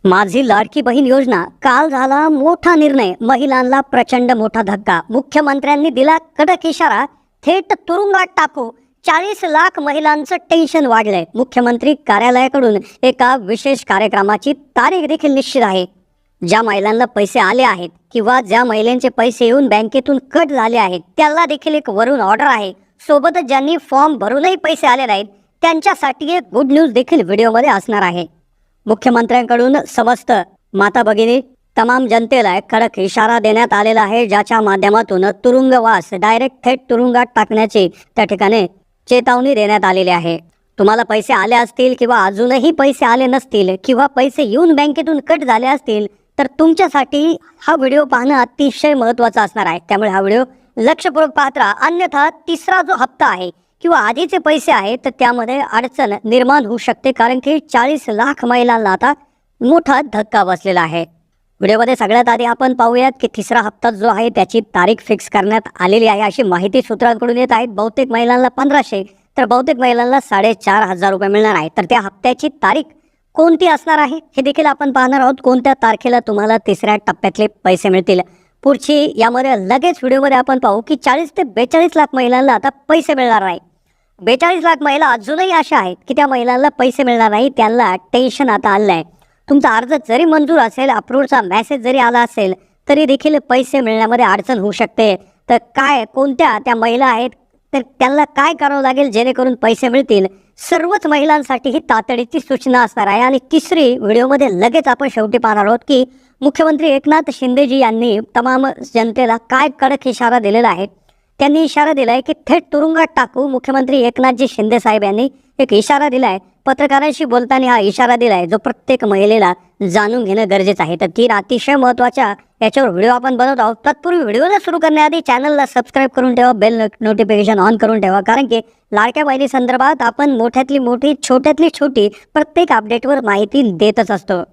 माझी लाडकी बहीण योजना काल झाला मोठा निर्णय, महिलांना प्रचंड मोठा धक्का. मुख्यमंत्र्यांनी दिला कडक इशारा, थेट तुरुंगात टाकू. 40 लाख महिलांचं टेन्शन वाढलंय. मुख्यमंत्री कार्यालयाकडून एका विशेष कार्यक्रमाची तारीख देखील निश्चित आहे. ज्या महिलांना पैसे आले आहेत किंवा ज्या महिलांचे पैसे येऊन बँकेतून कट झाले आहेत त्याला देखील एक वरून ऑर्डर आहे. सोबतच ज्यांनी फॉर्म भरूनही पैसे आले नाहीत त्यांच्यासाठी एक गुड न्यूज देखील व्हिडिओमध्ये असणार आहे. मुख्यमंत्र्यांकडून समस्त माता भगिनी तमाम जनतेला एक कडक इशारा देण्यात आलेला आहे, ज्याच्या माध्यमातून तुरुंगवास डायरेक्ट थेट तुरुंगात टाकण्याची त्या ठिकाणी चेतावणी देण्यात आलेली आहे. तुम्हाला पैसे आले असतील किंवा अजूनही पैसे आले नसतील किंवा पैसे येऊन बँकेतून कट झाले असतील तर तुमच्यासाठी हा व्हिडिओ पाहणं अतिशय महत्त्वाचं असणार आहे. त्यामुळे हा व्हिडिओ लक्षपूर्वक पाहत राहा, अन्यथा तिसरा जो हप्ता आहे किंवा आधीचे पैसे आहेत तर त्यामध्ये अडचण निर्माण होऊ शकते, कारण की 40 लाख महिलांना आता मोठा धक्का बसलेला आहे. व्हिडिओमध्ये सगळ्यात आधी आपण पाहूयात की तिसरा हप्ता जो आहे त्याची तारीख फिक्स करण्यात आलेली आहे अशी माहिती सूत्रांकडून येत आहे. बहुतेक महिलांना 1500 तर बहुतेक महिलांना 4500 रुपये मिळणार आहे. तर त्या हप्त्याची तारीख कोणती असणार आहे हे देखील आपण पाहणार आहोत. कोणत्या तारखेला तुम्हाला तिसऱ्या टप्प्यातले पैसे मिळतील पुढची यामध्ये लगेच व्हिडिओमध्ये आपण पाहू की 40 ते 42 लाख महिलांना आता पैसे मिळणार नाही. 42 लाख महिला अजूनही अशा आहेत की त्या महिलांना पैसे मिळणार नाही. त्यांना टेन्शन आता आलं आहे. तुमचा अर्ज जरी मंजूर असेल, अप्रूव्हचा मेसेज जरी आला असेल तरी देखील पैसे मिळण्यामध्ये अडचण होऊ शकते. तर कोणत्या त्या महिला आहेत तर त्यांना काय करावं लागेल जेणेकरून पैसे मिळतील, सर्वच महिलांसाठी ही तातडीची सूचना असणार आहे. आणि तिसरी व्हिडिओमध्ये लगेच आपण शेवटी पाहणार आहोत की मुख्यमंत्री एकनाथ शिंदेजी यांनी तमाम जनतेला काय कडक इशारा दिलेला आहे. त्यांनी इशारा दिलाय की थेट तुरुंगात टाकू. मुख्यमंत्री एकनाथजी शिंदे साहेब यांनी एक इशारा दिलाय, पत्रकारांशी बोलताना हा इशारा दिलाय जो प्रत्येक महिलेला जाणून घेणं गरजेचं आहे. तर तीन अतिशय महत्त्वाच्या याच्यावर व्हिडिओ आपण बनवत आहोत. तत्पूर्वी व्हिडिओला सुरू करण्याआधी चॅनलला सबस्क्राईब करून ठेवा, बेल नोटिफिकेशन ऑन करून ठेवा, कारण की लाडक्या बहिणी संदर्भात आपण मोठ्यातली मोठी छोट्यातली छोटी प्रत्येक अपडेटवर माहिती देतच असतो.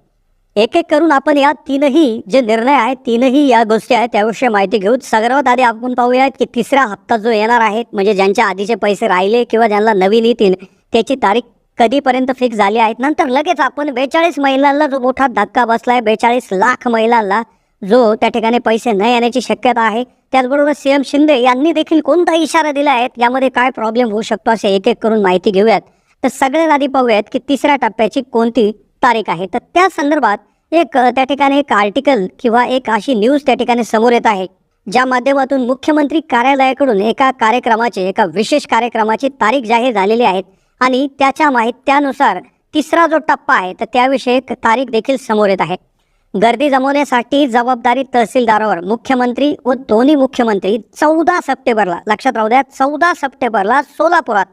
एक एक करून आपण या तीनही जे निर्णय आहेत, तीनही या गोष्टी आहेत त्याविषयी माहिती घेऊ. सर्वात आधी आपण पाहूयात की तिसरा हप्ता जो येणार आहे, म्हणजे ज्यांच्या आधीचे पैसे राहिले किंवा ज्यांना नवीन येतील त्याची तारीख कधीपर्यंत फिक्स झाली आहेत. नंतर लगेच आपण 42 महिलांना जो मोठा धक्का बसलाय, 42 लाख महिलांना जो त्या ठिकाणी पैसे न येण्याची शक्यता आहे, त्याचबरोबर सीएम शिंदे यांनी देखील कोणता इशारा दिला आहे, यामध्ये काय प्रॉब्लेम होऊ शकतो असे एक एक करून माहिती घेऊयात. तर सगळ्यात आधी पाहूयात की तिसऱ्या टप्प्याची कोणती तारीख आहे. तर त्या संदर्भात एक त्या ठिकाणी एक आर्टिकल किंवा एक अशी न्यूज त्या ठिकाणी समोर येत आहे, ज्या माध्यमातून मुख्यमंत्री कार्यालयाकडून एका विशेष कार्यक्रमाची तारीख जाहीर झालेली आहे आणि त्यानुसार तिसरा जो टप्पा आहे तर त्याविषयी एक तारीख देखील समोर येत आहे. गर्दी जमवण्यासाठी जबाबदारी तहसीलदारावर. मुख्यमंत्री व दोन्ही मुख्यमंत्री 14 सप्टेंबरला, लक्षात राहू द्या, 14 सप्टेंबरला सोलापुरात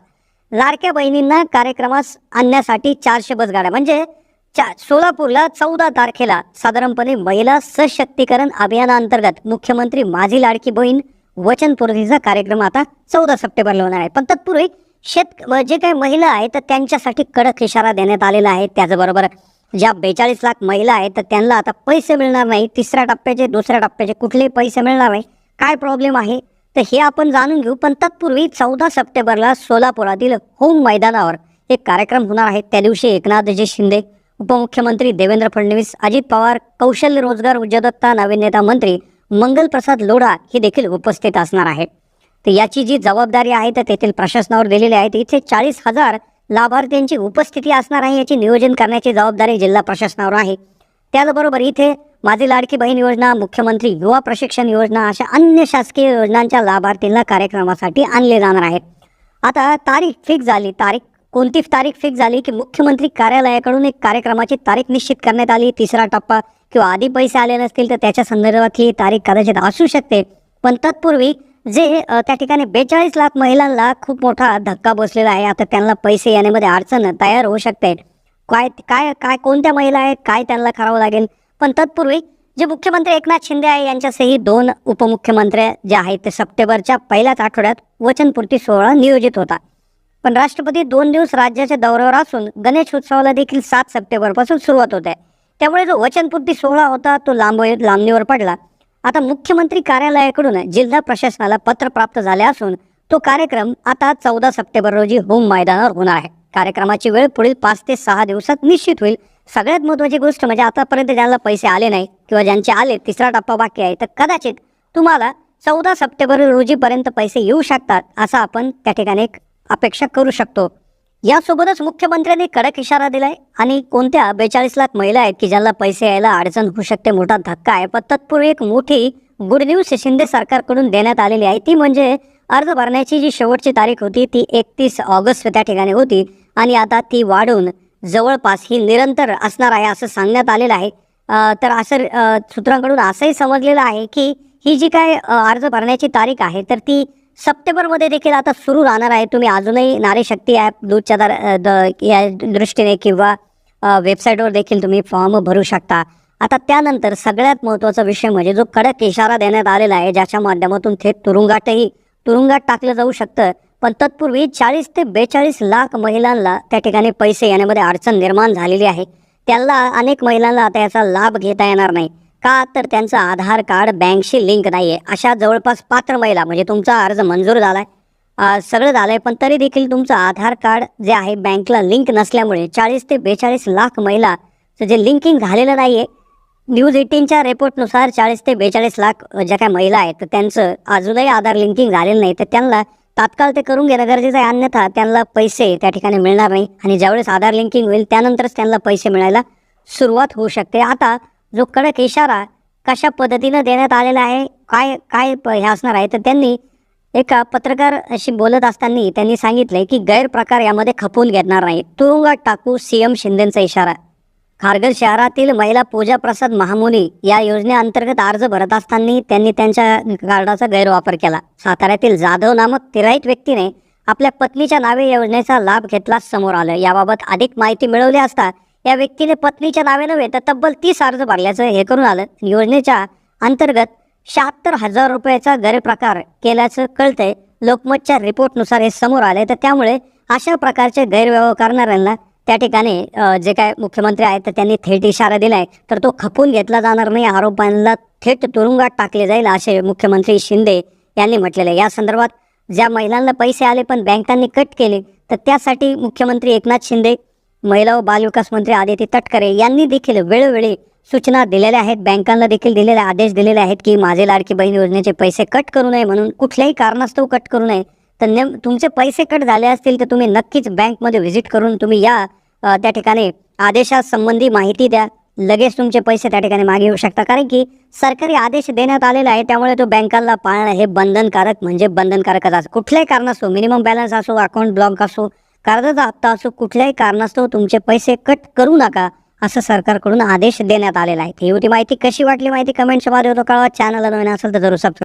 लाडक्या बहिणींना कार्यक्रमास आणण्यासाठी 400 बसगाड्या, म्हणजे सोलापूरला 14 तारखेला साधारणपणे महिला सशक्तीकरण अभियानाअंतर्गत मुख्यमंत्री माझी लाडकी बहीण वचनपूर्तीचा कार्यक्रम आता 14 सप्टेंबरला होणार आहे. पण तत्पूर्वी जे काही महिला आहेत तर त्यांच्यासाठी कडक इशारा देण्यात आलेला आहे. त्याचबरोबर ज्या 42 लाख महिला आहेत तर त्यांना आता पैसे मिळणार नाही. तिसऱ्या टप्प्याचे, दुसऱ्या टप्प्याचे कुठलेही पैसे मिळणार नाही. काय प्रॉब्लेम आहे तर हे आपण जाणून घेऊ. पण तत्पूर्वी 14 सप्टेंबरला सोलापुरातील होम मैदानावर एक कार्यक्रम होणार आहे. त्या दिवशी एकनाथजी शिंदे, उपमुख्यमंत्री देवेंद्र फडणवीस, अजित पवार, कौशल्य रोजगार उद्योजकता नाविन्यता मंत्री मंगलप्रसाद लोढा हे देखील उपस्थित असणार आहे. तर याची जी जबाबदारी आहे तर तेथील प्रशासनावर दिलेली आहे. इथे 40,000 लाभार्थ्यांची उपस्थिती असणार आहे. याची नियोजन करण्याची जबाबदारी जिल्हा प्रशासनावर आहे. त्याचबरोबर इथे माझी लाडकी बहीण योजना, मुख्यमंत्री युवा प्रशिक्षण योजना अशा अन्य शासकीय योजनांच्या लाभार्थींना कार्यक्रमासाठी आणले जाणार आहेत. आता तारीख फिक्स झाली. कोणती तारीख फिक्स झाली की मुख्यमंत्री कार्यालयाकडून एक कार्यक्रमाची तारीख निश्चित करण्यात आली. तिसरा टप्पा किंवा आधी पैसे आले नसतील तर त्याच्या संदर्भातली तारीख कदाचित असू शकते. पण तत्पूर्वी जे त्या ठिकाणी 42 लाख महिलांना खूप मोठा धक्का बसलेला आहे, आता त्यांना पैसे येण्यामध्ये अडचण तयार होऊ शकते. कोणत्या महिला आहेत, काय त्यांना करावं लागेल. पण तत्पूर्वी जे मुख्यमंत्री एकनाथ शिंदे आहे यांच्यासही 2 उपमुख्यमंत्री जे आहेत ते सप्टेंबरच्या पहिल्याच आठवड्यात वचनपूर्ती सोहळा नियोजित होता. पण राष्ट्रपती 2 दिवस राज्याच्या दौऱ्यावर असून गणेश उत्सवाला देखील 7 सप्टेंबरपासून सुरुवात होत आहे. त्यामुळे जो वचनपूर्ती सोहळा होता तो लांबणीवर पडला. आता मुख्यमंत्री कार्यालयाकडून जिल्हा प्रशासनाला पत्र प्राप्त झाले असून तो कार्यक्रम आता 14 सप्टेंबर रोजी होम मैदानावर होणार आहे. कार्यक्रमाची वेळ पुढील 5 ते 6 दिवसात निश्चित होईल. सगळ्यात महत्त्वाची गोष्ट म्हणजे आतापर्यंत ज्यांना पैसे आले नाही किंवा ज्यांचे आले, तिसरा टप्पा बाकी आहे, तर कदाचित तुम्हाला 14 सप्टेंबर रोजीपर्यंत पैसे येऊ शकतात, असं आपण त्या ठिकाणी एक अपेक्षा करू शकतो. यासोबतच मुख्यमंत्र्यांनी कडक इशारा दिलाय आणि कोणत्या 42 लाख महिला आहेत की ज्यांना पैसे यायला अडचण होऊ शकते, मोठा धक्का आहे. पण तत्पूर्वी एक मोठी गुड न्यूज शिंदे सरकारकडून देण्यात आलेली आहे, ती म्हणजे अर्ज भरण्याची जी शेवटची तारीख होती ती 31 ऑगस्ट त्या ठिकाणी होती आणि आता ती वाढून जवळपास ही निरंतर असणार आहे असं सांगण्यात आलेलं आहे. तर असं सूत्रांकडून असंही समजलेलं आहे की ही जी काय अर्ज भरण्याची तारीख आहे तर ती सप्टेंबरमध्ये देखील आता सुरू राहणार आहे. तुम्ही अजूनही नारी शक्ती ॲप दूधच्या या दृष्टीने किंवा वेबसाईटवर देखील तुम्ही फॉर्म भरू शकता. आता त्यानंतर सगळ्यात महत्त्वाचा विषय म्हणजे जो कडक इशारा देण्यात आलेला आहे, ज्याच्या माध्यमातून थेट तुरुंगात टाकलं जाऊ शकतं. पण तत्पूर्वी 40 ते 42 लाख महिलांना त्या ठिकाणी पैसे येण्यामध्ये अडचण निर्माण झालेली आहे. त्यांना अनेक महिलांना आता याचा लाभ घेता येणार नाही. का तर त्यांचं आधार कार्ड बँकशी लिंक नाही आहे. अशा जवळपास पात्र महिला, म्हणजे तुमचा अर्ज मंजूर झाला आहे, सगळं झालं आहे, पण तरी देखील तुमचं आधार कार्ड जे आहे बँकला लिंक नसल्यामुळे 40 ते 42 लाख महिलाचं जे लिंकिंग झालेलं नाही आहे, न्यूज 18च्या रिपोर्टनुसार 40 ते 42 लाख ज्या काही महिला आहेत तर त्यांचं अजूनही आधार लिंकिंग झालेलं नाही. तर त्यांना तात्काळ ते करून घेणं गरजेचं आहे, अन्यथा त्यांना पैसे त्या ठिकाणी मिळणार नाही आणि ज्यावेळेस आधार लिंकिंग होईल त्यानंतरच त्यांना पैसे मिळायला सुरुवात होऊ शकते. आता जो कडक इशारा कशा पद्धतीनं देण्यात आलेला आहे, काय काय हे असणार आहे, तर त्यांनी एका पत्रकाराशी बोलत असताना त्यांनी सांगितलंय की गैरप्रकार यामध्ये खपवून घेणार नाही, तुरुंगात टाकू सीएम शिंदेंचा इशारा. खारघर शहरातील महिला पूजा प्रसाद महामुनी या योजनेअंतर्गत अर्ज भरत असताना त्यांनी त्यांच्या कार्डाचा गैरवापर केला. साताऱ्यातील जाधव नामक तिराईत व्यक्तीने आपल्या पत्नीच्या नावे योजनेचा लाभ घेतला समोर आलं. याबाबत अधिक माहिती मिळवली असता या व्यक्तीने पत्नीच्या नावे नव्हे तर तब्बल 30 अर्ज भरल्याचं हे करून आलं. योजनेच्या अंतर्गत 76,000 रुपयाचा गैरप्रकार केल्याचं कळतंय. लोकमतच्या रिपोर्टनुसार हे समोर आले. तर त्यामुळे अशा प्रकारचे गैरव्यवहार करणाऱ्यांना त्या ठिकाणी जे काय मुख्यमंत्री आहेत तर त्यांनी थेट इशारा दिलाय, तर तो खपवून घेतला जाणार नाही, आरोपांना थेट तुरुंगात टाकले जाईल असे मुख्यमंत्री शिंदे यांनी म्हटलेले. या संदर्भात ज्या महिलांना पैसे आले पण बँकांनी कट केले, तर त्यासाठी मुख्यमंत्री एकनाथ शिंदे, महिला व बालविकास मंत्री आदिती तटकरे यांनी देखील वेळोवेळी सूचना दिलेल्या आहेत. बँकांना देखील दिलेले आदेश दिलेले आहेत की माझे लाडकी बहीण योजनेचे पैसे कट करू नये, म्हणून कुठल्याही कारणास्तव कट करू नये. तर तुमचे पैसे कट झाले असतील तर तुम्ही नक्कीच बँकमध्ये व्हिजिट करून तुम्ही या त्या ठिकाणी आदेशासंबंधी माहिती द्या. लगेच तुमचे पैसे त्या ठिकाणी मागे येऊ शकता, कारण की सरकारी आदेश देण्यात आलेला आहे. त्यामुळे तो बँकांना पाळणं हे बंधनकारक म्हणजे बंधनकारकच असं. कुठल्याही कारणास्तव मिनिमम बॅलन्स असो, अकाउंट ब्लॉक असो, कर्जाचा हप्ता असो, कुठल्याही कारणास्तव तुमचे पैसे कट करू नका असं सरकारकडून आदेश देण्यात आलेला आहे. ही होती माहिती. कशी वाटली माहिती कमेंट्समध्ये होतो कळवा. चॅनलला नवीन असेल तर जरूर सबस्क्राईब